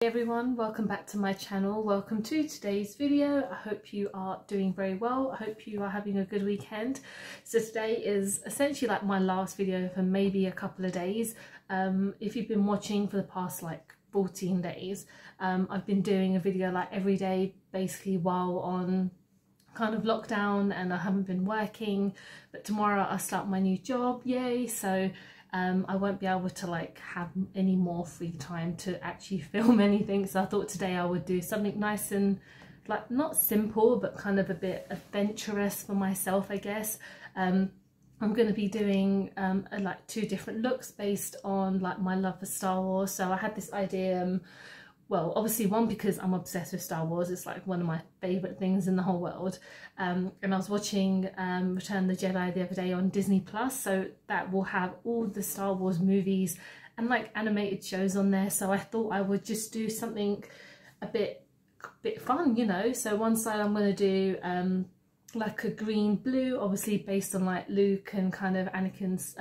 Hey everyone, welcome back to my channel. Welcome to today's video. I hope you are doing very well. I hope you are having a good weekend. So today is essentially like my last video for maybe a couple of days. If you've been watching for the past like 14 days, I've been doing a video like every day basically while on kind of lockdown, and I haven't been working, but tomorrow I start my new job, yay. So I won't be able to like have any more free time to actually film anything, so I thought today I would do something nice and like not simple but kind of a bit adventurous for myself, I guess. I'm going to be doing like two different looks based on like my love for Star Wars. So I had this idea, well, obviously one because I'm obsessed with Star Wars, it's like one of my favourite things in the whole world, and I was watching Return of the Jedi the other day on Disney Plus, so that will have all the Star Wars movies and like animated shows on there. So I thought I would just do something a bit fun, you know. So one side I'm going to do like a green blue, obviously based on like Luke and kind of Anakin's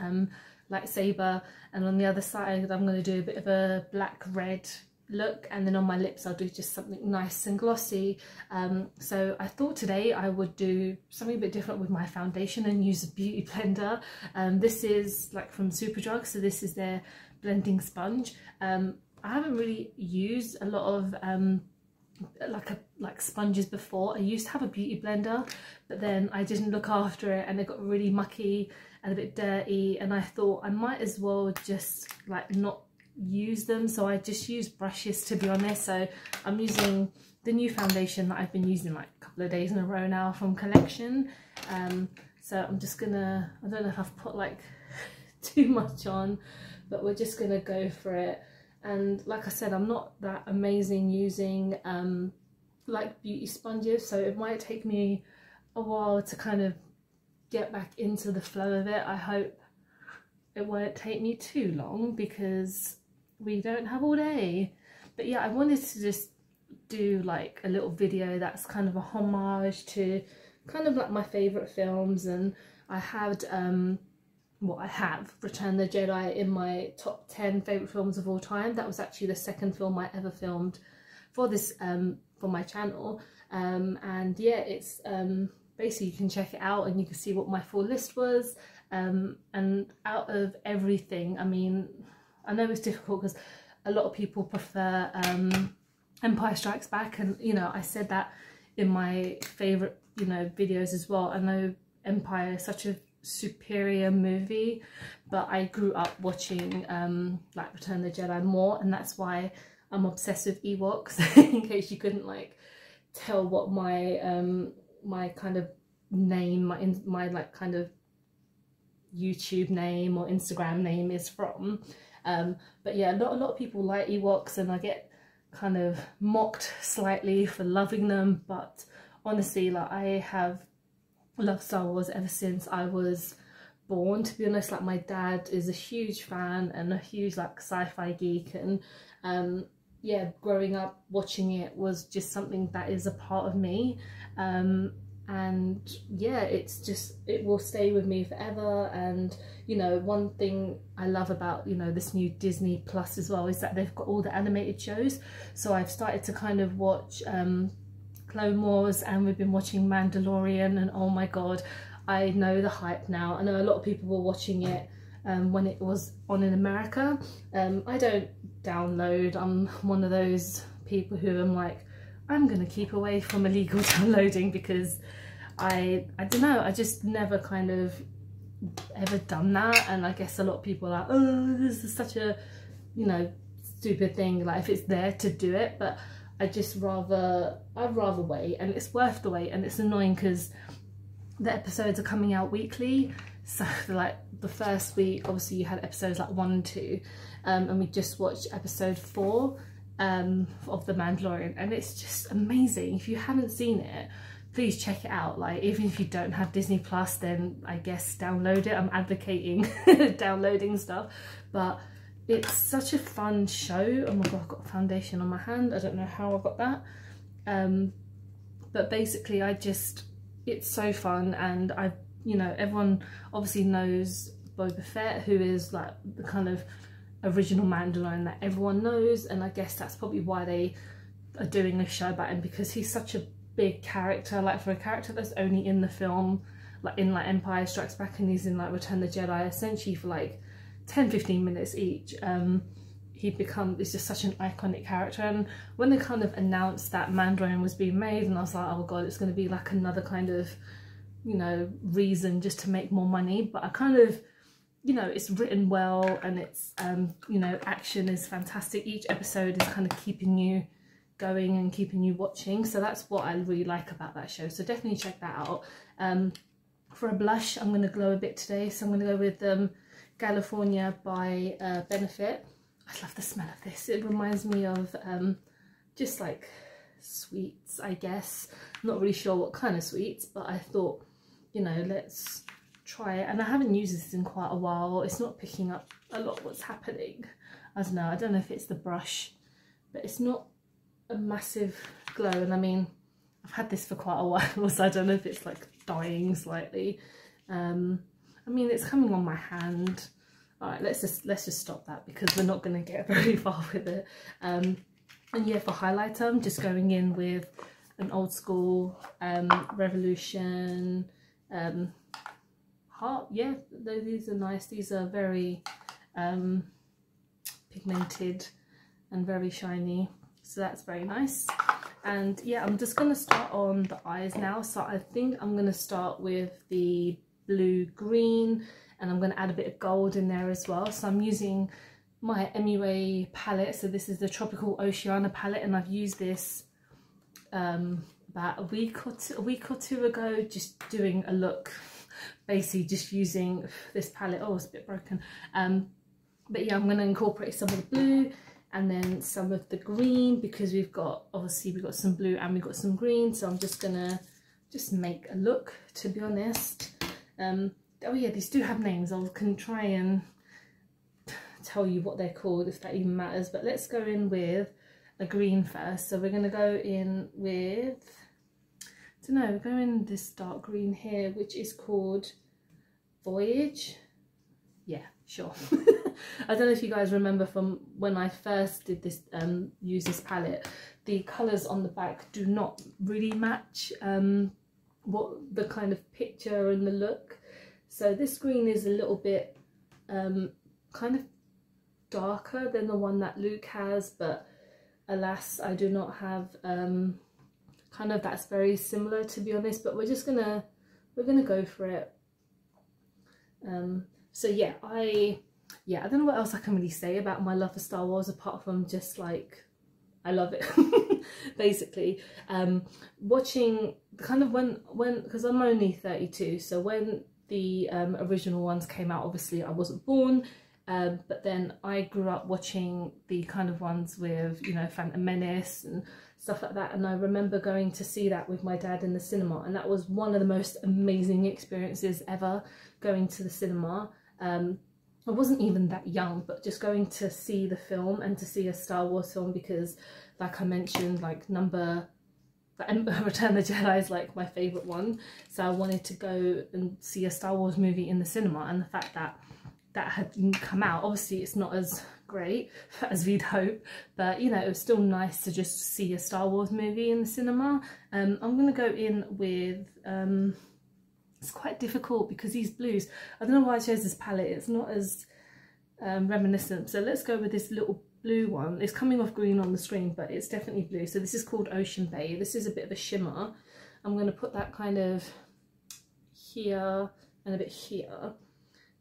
lightsaber, and on the other side I'm going to do a bit of a black red look, and then on my lips I'll do just something nice and glossy. So I thought today I would do something a bit different with my foundation and use a beauty blender. This is like from Superdrug, so this is their blending sponge. I haven't really used a lot of like sponges before. I used to have a beauty blender, but then I didn't look after it and it got really mucky and a bit dirty, and I thought I might as well just like not use them, so I just use brushes, to be honest. So I'm using the new foundation that I've been using like a couple of days in a row now from Collection. So I'm just gonna, I don't know if I've put like too much on, but we're just gonna go for it. And like I said, I'm not that amazing using like beauty sponges, so it might take me a while to kind of get back into the flow of it. I hope it won't take me too long because we don't have all day. But yeah, I wanted to just do like a little video that's kind of a homage to kind of like my favourite films, and I had I have Return of the Jedi in my top 10 favourite films of all time. That was actually the second film I ever filmed for this for my channel, and yeah, it's basically you can check it out and you can see what my full list was. And out of everything, I mean, I know it's difficult because a lot of people prefer Empire Strikes Back, and you know, I said that in my favourite, you know, videos as well. I know Empire is such a superior movie, but I grew up watching like Return of the Jedi more, and that's why I'm obsessed with Ewoks. In case you couldn't like tell what my my kind of name, my like kind of YouTube name or Instagram name is from. But yeah, a lot of people like Ewoks, and I get kind of mocked slightly for loving them, but honestly, like, I have loved Star Wars ever since I was born, to be honest. Like, my dad is a huge fan and a huge like sci-fi geek, and yeah, growing up watching it was just something that is a part of me. And yeah, it's just, it will stay with me forever. And you know, one thing I love about, you know, this new Disney Plus as well is that they've got all the animated shows. So I've started to kind of watch Clone Wars, and we've been watching Mandalorian, and oh my god, I know the hype now. I know a lot of people were watching it when it was on in America. I don't download. I'm one of those people who I'm like, I'm gonna keep away from illegal downloading because I don't know, I just never kind of ever done that. And I guess a lot of people are like, oh, this is such a, you know, stupid thing, like if it's there to do it. But I just I'd rather wait, and it's worth the wait. And it's annoying because the episodes are coming out weekly, so like the first week obviously you had episodes like 1 and 2, and we just watched episode 4 of The Mandalorian, and it's just amazing. If you haven't seen it, please check it out. Like, even if you don't have Disney Plus, then I guess download it. I'm advocating downloading stuff, but it's such a fun show. Oh my god, I've got a foundation on my hand, I don't know how I got that. But basically it's so fun. And I, you know, everyone obviously knows Boba Fett, who is like the kind of original Mandalorian that everyone knows, and I guess that's probably why they are doing a show about him, because he's such a big character. Like, for a character that's only in the film, like in like Empire Strikes Back, and he's in like Return of the Jedi essentially for like 10-15 minutes each, it's just such an iconic character. And when they kind of announced that Mandalorian was being made, and I was like, oh god, it's going to be like another kind of, you know, reason just to make more money. But I kind of, you know, it's written well, and it's you know, action is fantastic. Each episode is kind of keeping you going and keeping you watching, so that's what I really like about that show. So definitely check that out. For a blush, I'm going to glow a bit today, so I'm going to go with California by Benefit. I love the smell of this. It reminds me of just like sweets, I guess. I'm not really sure what kind of sweets, but I thought, you know, let's try it. And I haven't used this in quite a while. It's not picking up a lot what's happening. I don't know if it's the brush, but it's not a massive glow. And I mean, I've had this for quite a while, so I don't know if it's like dying slightly. I mean, it's coming on my hand. All right, let's just stop that, because we're not going to get very far with it. And yeah, for highlighter, I'm just going in with an old school Revolution heart. Yeah, these are nice. These are very pigmented and very shiny, so that's very nice. And yeah, I'm just going to start on the eyes now. So I think I'm going to start with the blue green, and I'm going to add a bit of gold in there as well. So I'm using my MUA palette. So this is the Tropical Oceana palette, and I've used this about a week or two ago, just doing a look, basically just using this palette. Oh, it's a bit broken. But yeah, I'm going to incorporate some of the blue and then some of the green, because we've got some blue and we've got some green. So I'm just gonna make a look, to be honest. Oh yeah, these do have names. I can try and tell you what they're called, if that even matters. But let's go in with a green first. So we're going to go in with, I don't know, we're going this dark green here, which is called Voyage. Yeah, sure. I don't know if you guys remember from when I first did this, use this palette, the colours on the back do not really match what the kind of picture and the look. So this green is a little bit kind of darker than the one that Luke has, but alas, I do not have kind of that's very similar, to be honest. But we're gonna go for it. So yeah, I don't know what else I can really say about my love for Star Wars, apart from just like, I love it. Basically, watching kind of when because I'm only 32, so when the original ones came out, obviously I wasn't born, but then I grew up watching the kind of ones with, you know, Phantom Menace and stuff like that. And I remember going to see that with my dad in the cinema, and that was one of the most amazing experiences ever, going to the cinema. I wasn't even that young, but just going to see the film and to see a Star Wars film, because like I mentioned, like Return of the Jedi is like my favourite one, so I wanted to go and see a Star Wars movie in the cinema. And the fact that that had come out, obviously it's not as great as we'd hope, but you know, it was still nice to just see a Star Wars movie in the cinema. I'm gonna go in with it's quite difficult because these blues, I don't know why I chose this palette, it's not as reminiscent. So let's go with this little blue one. It's coming off green on the screen, but it's definitely blue. So this is called Ocean Bay. This is a bit of a shimmer. I'm going to put that kind of here and a bit here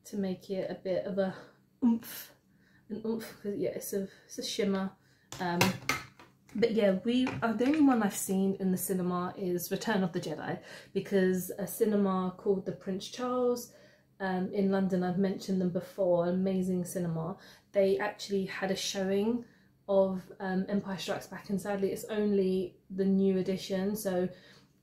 to make it a bit of a oomph, because yeah, it's a shimmer. But yeah, the only one I've seen in the cinema is Return of the Jedi, because a cinema called the Prince Charles in London, I've mentioned them before, amazing cinema. They actually had a showing of Empire Strikes Back, and sadly it's only the new edition. So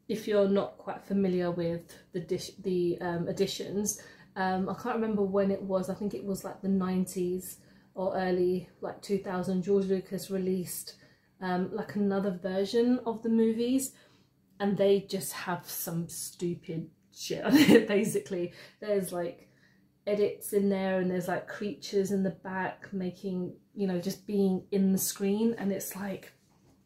if you're not quite familiar with the editions, I can't remember when it was. I think it was like the 90s or early like 2000. George Lucas released like another version of the movies, and they just have some stupid shit on it. Basically, there's like edits in there, and there's like creatures in the back making, you know, just being in the screen, and it's like,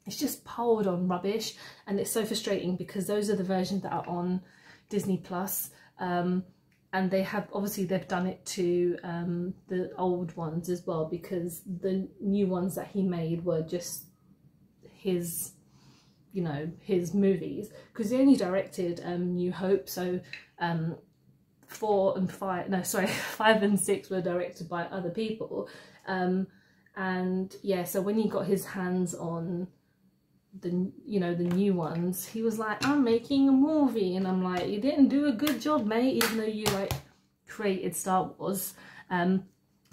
it's just piled on rubbish, and it's so frustrating because those are the versions that are on Disney Plus, and they have, obviously they've done it to the old ones as well, because the new ones that he made were just his, you know, his movies, because he only directed New Hope, so 4 and 5, no sorry, 5 and 6 were directed by other people, and yeah, so when he got his hands on the, you know, the new ones, he was like, I'm making a movie, and I'm like, you didn't do a good job, mate, even though you like created Star Wars.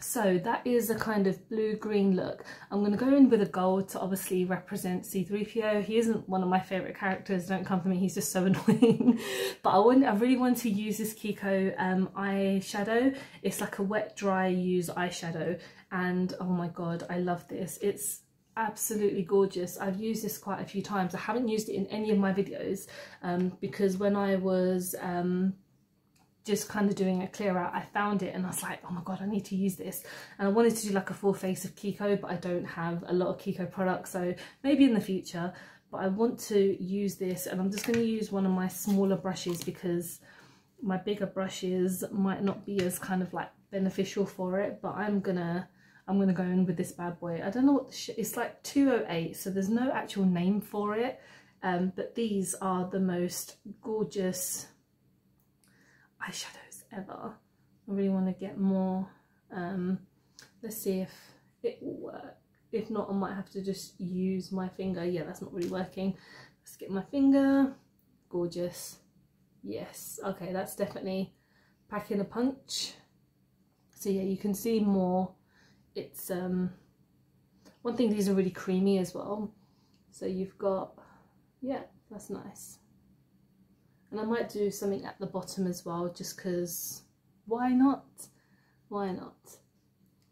So that is a kind of blue-green look. I'm going to go in with a gold to obviously represent C-3PO. He isn't one of my favourite characters, don't come for me, he's just so annoying. But I really want to use this Kiko eyeshadow. It's like a wet dry use eyeshadow, and oh my god, I love this. It's absolutely gorgeous. I've used this quite a few times. I haven't used it in any of my videos because when I was just kind of doing a clear out, I found it and I was like, oh my god, I need to use this, and I wanted to do like a full face of Kiko, but I don't have a lot of Kiko products, so maybe in the future. But I want to use this, and I'm just going to use one of my smaller brushes because my bigger brushes might not be as kind of like beneficial for it. But I'm gonna go in with this bad boy. I don't know what the it's like 208, so there's no actual name for it, but these are the most gorgeous eyeshadows ever. I really want to get more. Let's see if it will work. If not, I might have to just use my finger. Yeah, that's not really working. Let's get my finger. Gorgeous. Yes, okay, that's definitely packing a punch. So yeah, you can see more. It's one thing, these are really creamy as well, so you've got, yeah, that's nice. And I might do something at the bottom as well, just because why not, why not.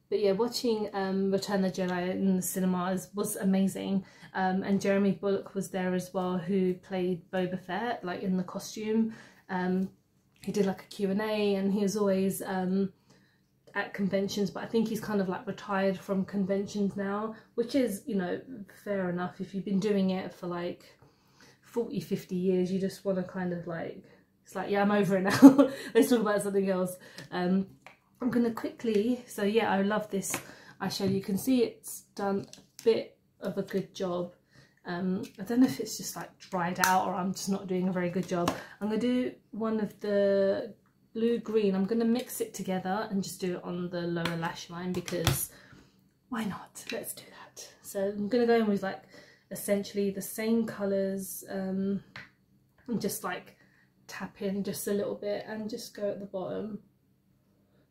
But yeah, watching Return of the Jedi in the cinemas was amazing, and Jeremy Bulloch was there as well, who played Boba Fett, like in the costume. He did like a Q&A, and he was always at conventions, but I think he's kind of like retired from conventions now, which is, you know, fair enough. If you've been doing it for like 40-50 years, you just want to kind of like, it's like, yeah, I'm over it now. Let's talk about something else. I'm gonna quickly, so yeah, I love this eyeshadow. You can see it's done a bit of a good job. I don't know if it's just like dried out or I'm just not doing a very good job. I'm gonna do one of the blue green. I'm going to mix it together and just do it on the lower lash line, because why not? Let's do that. So I'm going to go in with like essentially the same colours, and just like tap in just a little bit and just go at the bottom.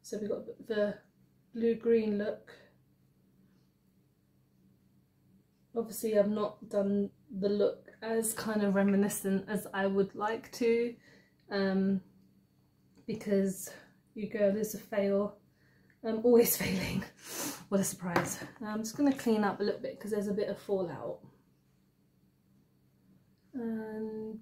So we've got the blue green look. Obviously I've not done the look as kind of reminiscent as I would like to, because you go, there's a fail. I'm always failing. What a surprise. I'm just going to clean up a little bit because there's a bit of fallout. And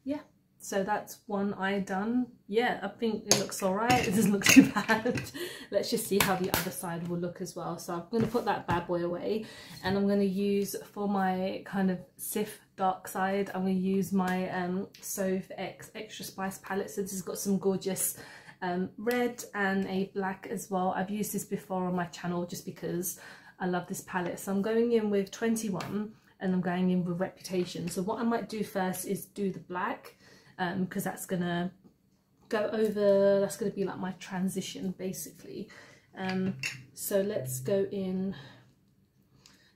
yeah, so that's one eye done. Yeah, I think it looks alright. It doesn't look too bad. Let's just see how the other side will look as well. So I'm going to put that bad boy away, and I'm going to use, for my kind of Sif dark side, I'm going to use my Soph X Extra Spice palette. So this has got some gorgeous red and a black as well. I've used this before on my channel just because I love this palette. So I'm going in with 21 and I'm going in with Reputation. So what I might do first is do the black, because that's going to go over, that's going to be like my transition basically. So let's go in.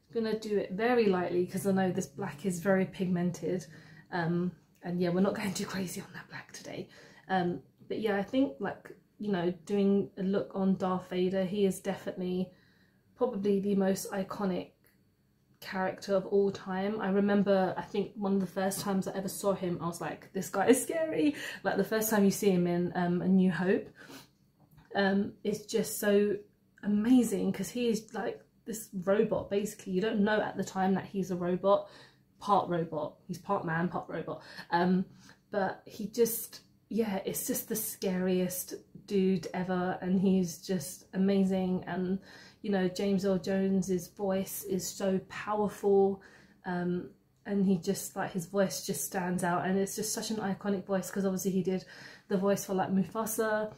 I'm going to do it very lightly because I know this black is very pigmented, and yeah, we're not going too crazy on that black today. But yeah, I think, like, you know, doing a look on Darth Vader, he is definitely probably the most iconic character of all time. I remember, I think one of the first times I ever saw him, I was like, this guy is scary. Like the first time you see him in A New Hope, it's just so amazing because he is like this robot basically. You don't know at the time that he's a robot, part robot. He's part man, part robot. But he just, yeah, it's just the scariest dude ever, and he's just amazing. And you know, James Earl Jones's voice is so powerful, and he just, like, his voice just stands out, and it's just such an iconic voice, because obviously he did the voice for like Mufasa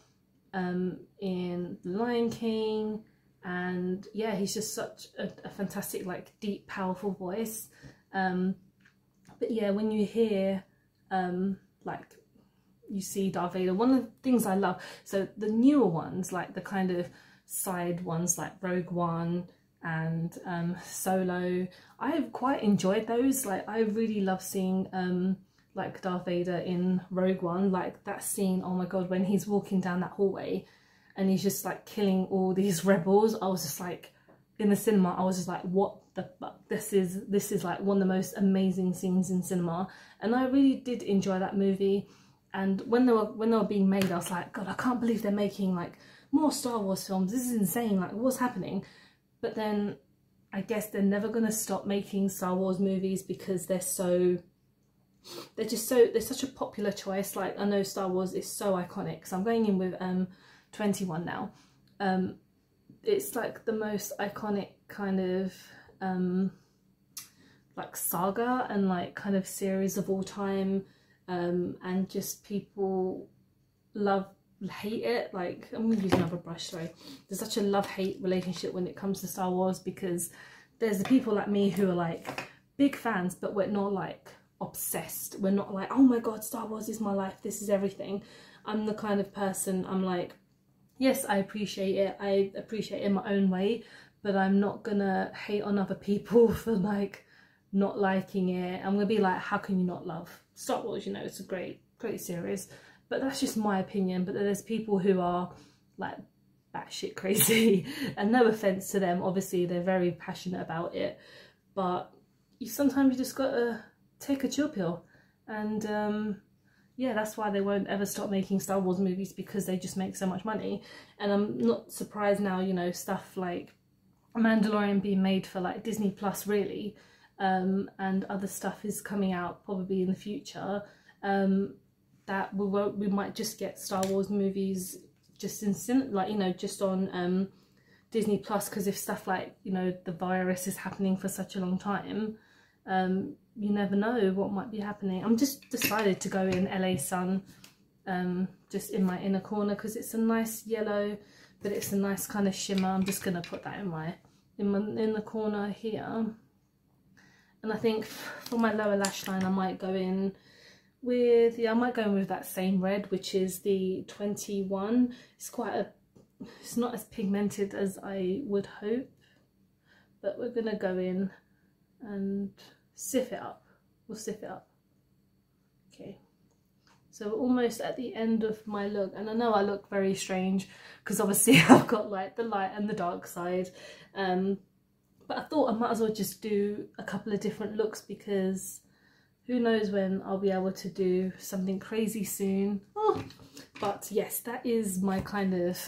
in The Lion King, and yeah, he's just such a fantastic, like, deep, powerful voice. But yeah, when you hear like, you see Darth Vader, one of the things I love, so the newer ones, like the kind of side ones like Rogue One and Solo, I've quite enjoyed those. Like, I really love seeing like Darth Vader in Rogue One, like that scene, oh my god, when he's walking down that hallway and he's just like killing all these rebels. I was just like, in the cinema, I was just like, what the fuck, this is like one of the most amazing scenes in cinema. And I really did enjoy that movie. And when they were being made, I was like, god, I can't believe they're making like more Star Wars films, this is insane, like what's happening? But then I guess they're never gonna stop making Star Wars movies, because they're such a popular choice. Like, I know Star Wars is so iconic, so I'm going in with 21 now. It's like the most iconic kind of like saga and like kind of series of all time, and just people hate it. Like, I'm gonna use another brush, sorry. There's such a love-hate relationship when it comes to Star Wars, because there's the people like me who are like big fans, but we're not like obsessed. We're not like, oh my god, Star Wars is my life, this is everything. I'm the kind of person, I'm like, yes, I appreciate it in my own way, but I'm not gonna hate on other people for like not liking it. I'm gonna be like, how can you not love Star Wars? You know, it's a great series. But that's just my opinion. But there's people who are like batshit crazy, and no offense to them, obviously they're very passionate about it, but sometimes you just gotta take a chill pill. And yeah, that's why they won't ever stop making Star Wars movies, because they just make so much money. And I'm not surprised now, you know, stuff like Mandalorian being made for like Disney Plus, really, and other stuff is coming out probably in the future, that we might just get Star Wars movies just like, you know, just on Disney Plus, because if stuff like, you know, the virus is happening for such a long time, you never know what might be happening. I'm just decided to go in LA Sun, just in my inner corner, because it's a nice yellow, but it's a nice kind of shimmer. I'm just gonna put that in the corner here. And I think for my lower lash line, I might go in with, yeah, I might go in with that same red, which is the 21. It's not as pigmented as I would hope, but we're gonna go in and sift it up. We'll sift it up. Okay, so we're almost at the end of my look, and I know I look very strange because obviously I've got like the light and the dark side, but I thought I might as well just do a couple of different looks, because who knows when I'll be able to do something crazy soon. Oh, but yes, that is my kind of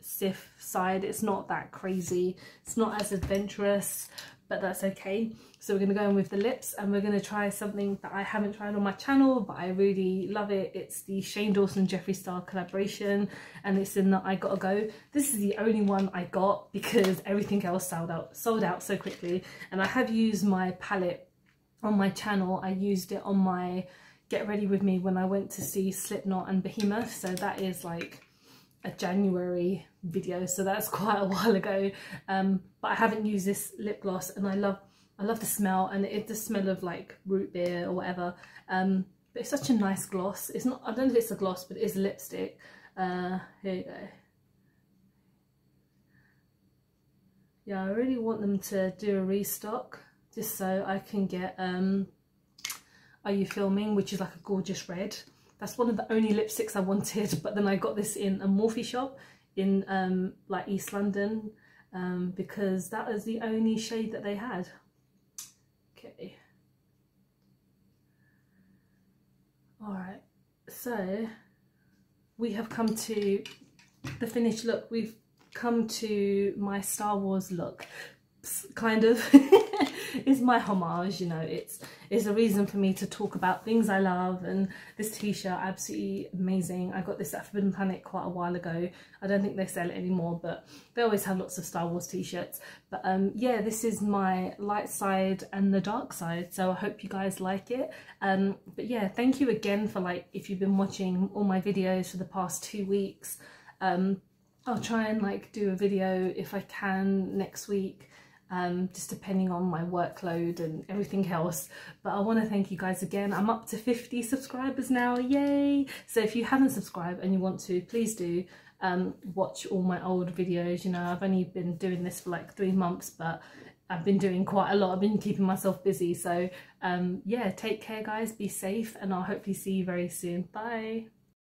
Sif side. It's not that crazy, it's not as adventurous, but that's okay. So we're going to go in with the lips, and we're going to try something that I haven't tried on my channel, but I really love it. It's the Shane Dawson Jeffree Star collaboration, and it's in the I Gotta Go. This is the only one I got because everything else sold out so quickly. And I have used my palette on my channel. I used it on my Get Ready With Me when I went to see Slipknot and Behemoth, so that is like a January video, so that's quite a while ago. But I haven't used this lip gloss, and I love the smell, and it's the smell of like root beer or whatever. But it's such a nice gloss. It's not, I don't know if it's a gloss, but it is a lipstick. Here you go. Yeah, I really want them to do a restock, just so I can get Are You Filming, which is like a gorgeous red. That's one of the only lipsticks I wanted, but then I got this in a Morphe shop in like East London, because that was the only shade that they had. Okay. Alright, so we have come to the finished look. We've come to my Star Wars look, kind of. it's my homage, you know. It's a reason for me to talk about things I love. And this t-shirt, absolutely amazing. I got this at Forbidden Planet quite a while ago. I don't think they sell it anymore, but they always have lots of Star Wars t-shirts. But yeah, this is my light side and the dark side, so I hope you guys like it. But yeah, thank you again for, like, if you've been watching all my videos for the past 2 weeks. I'll try and like do a video if I can next week, just depending on my workload and everything else. But I want to thank you guys again. I'm up to 50 subscribers now, yay! So if you haven't subscribed and you want to, please do. Watch all my old videos. You know, I've only been doing this for like 3 months, but I've been doing quite a lot. I've been keeping myself busy. So yeah, take care guys, be safe, and I'll hopefully see you very soon. Bye.